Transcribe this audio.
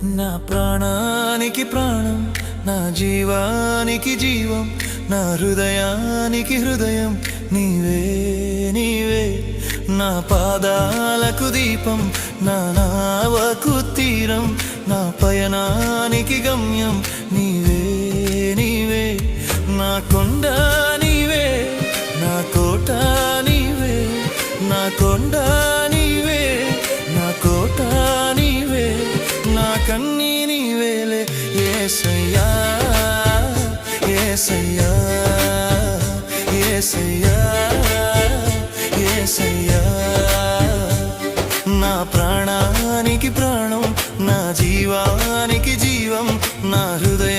నా ప్రాణానికి ప్రాణం, నా జీవానికి జీవం, నా హృదయానికి హృదయం నీవే నీవే. నా పాదాలకు దీపం, నా నావకు తీరం, నా పయనానికి గమ్యం నీవే నీవే. నా కొండ నీవే, నా కోట నీవే, నా కొండ నీవే, నా కోట నీవే, నా కన్నీ నీవేలే యేసయ్యా యేసయ్యా యేసయ్యా యేసయ్యా. నా ప్రాణానికి ప్రాణం, నా జీవానికి జీవం, నా హృదయ